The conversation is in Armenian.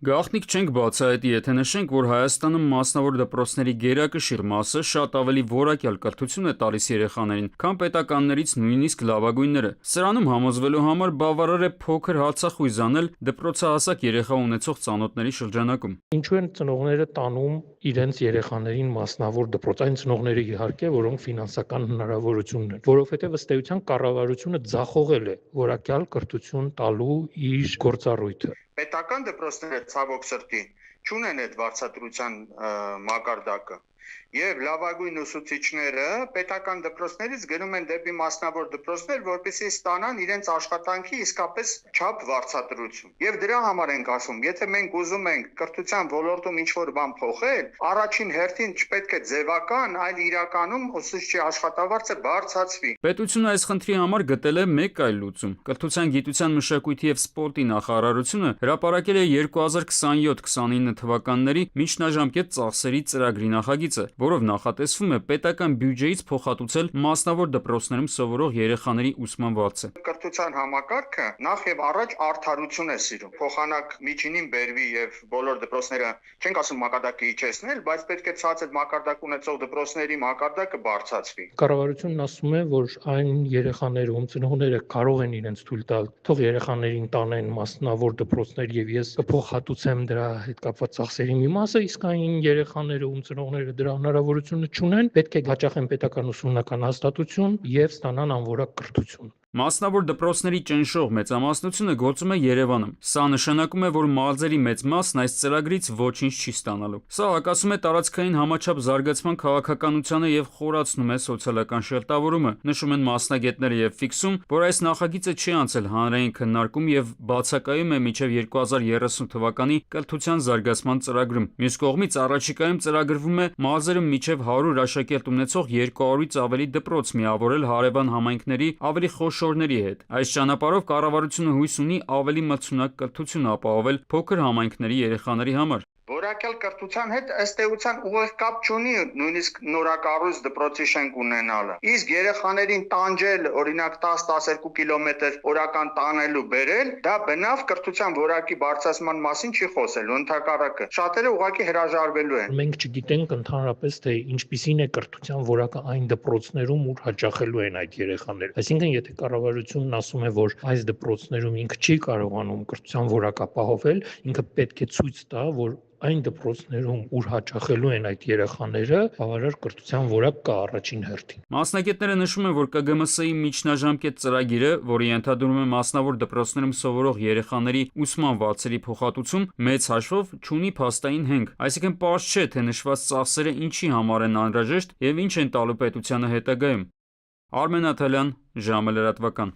Գաղտնիք չենք բացահայտի, եթե նշենք, որ Հայաստանում մասնավոր դպրոցների գերակշիռ մասը շատ ավելի որակյալ կրթություն է տալիս երեխաներին, քան պետականներից նույնիսկ լավագույնները։ Սրանում համոզվելու համար բավարար է փոքր հացախույզ անել դպրոցահասակ երեխա ունեցող ծանոթների շրջանակում։ Ինչու են ծնողները տանում իրենց երեխաներին մասնավոր դպրոց, այն ծնողները իհարկե, որոնք ֆինանսական հնարավորություն ունեն, որովհետև ըստ էության կառավարությունը ձախողել է որակյալ կրթություն տալու իր գործառույթը։ Պետական դպրոցները ցավոք սրտի չունեն այդ վարձատրության մակարդակը եւ լավագույն ուսուցիչները պետական դպրոցներից գնում են դեպի մասնավոր դպրոցներ, որպեսզի ստանան իրենց աշխատանքի իսկապես չափ վարձատրություն։ Եվ դրա համար ենք ասում, եթե մենք ուզում ենք կրթության ոլորտում ինչ-որ բան փոխել, առաջին հերթին չպետք է ձևական, այլ իրականում ուսուցչի աշխատավարձը բարձրացվի։ Պետությունը այս խնդրի համար գտել է մեկ այլ լուծում։ Կրթության, գիտության, մշակույթի եւ սպորտի նախարարությունը հրապարակել է 2027-29 թվականների միջնաժամկետ ծախսերի ծրագրի նախագիծը, որով նախատեսվում է պետական բյուջեից փոխհատուցել մասնավոր դպրոցներում սովորող երեխաների ուսման վարձը։ Կրթության համակարգը նախ եւ առաջ արդարություն է սիրում։ Փոխանակ միջինին բերվի եւ բոլոր դպրոցները չենք ասում մակարդակը իջեցնել, բայց պետք է ցածր մակարդակ ունեցող դպրոցների մակարդակը բարձրացվի։ Կառավարությունն ասում է, որ այն երեխաները, ում ծնողները կարող են իրենց թույլ տալ, թող երեխաներին տանեն մասնավոր դպրոցներ եւ ես կփոխհատուցեմ դրա հետ կապված ծախսերի մի մասը, իսկ այն երեխաները, ում ծնողները դրա հնարավորությունը չունեն, պետք է հաճախեն պետական ուսումնական հաստատություն եւ ստանան անորակ կրթություն։ Մասնավոր դպրոցների ճնշող մեծամասնությունը գործում է Երևանում։ Սա նշանակում է, որ մարզերի մեծ մասն այս ծրագրից ոչինչ չի ստանալու։ Սա հակասում է տարածքային համաչափ զարգացման քաղաքականությանը եւ խորացնում է սոցիալական շերտավորումը, նշում են մասնագետները եւ ֆիքսում, որ այս նախագիծը չի անցել հանրային քննարկում եւ բացակայում է մինչեւ 2030 թվականի կրթության զարգացման ծրագրում։ Մյուս կողմից առաջիկայում ծրագրվում է մարզերում մինչեւ 100 աշակերտ ունեցող 200-ից ավելի դպրոց միավորել հարևան համայնքների ավելի խոշորների հետ։ Այս ճանապարհով կառավարությունը հույս ունի ավելի մրցունակ կրթություն ապահովել փոքր համայնքների երեխաների համար։ Որակյալ կրթության հետ ըստ էության ուղիղ կապ չունի նույնիսկ նորակառույց դպրոցի շենք ունենալը։ Իսկ երեխաներին տանջել, օրինակ 10-12 կիլոմետր օրական տանելու բերել, դա բնավ կրթության որակի բարձրացման մասին չի խոսելու, ընդհակառակը։ Շատերը ուղղակի հրաժարվելու են։ Մենք չգիտենք ընդհանրապես թե ինչպիսին է կրթության որակը այն դպրոցներում, ուր հաճախելու են այդ երեխաները։ Այսինքն, եթե կառավարությունն ասում է, որ այս դպրոցներում ինքը չի կարողանում կրթության որակ ապահովել, ինքը պետք է ցույց տա, որ այն դպրոցներում, ուր հաճախելու են այդ երեխաները, բավարար կրթության որակ կա առաջին հերթին։ Մասնագետները նշում են, որ ԿԳՄՍ-ի միջնաժամկետ ծրագիրը, որը ենթադրում է մասնավոր դպրոցներում սովորող երեխաների ուսման վարձերի փոխհատուցում, մեծ հաշվով չունի փաստային հենք, այսինքն պարզ չէ, թե նշված ծախսերը ինչի համար են անհրաժեշտ եւ ինչ են տալու պետությանը հետագայում։ Արմեն Աթալյան, ժամը լրատվական։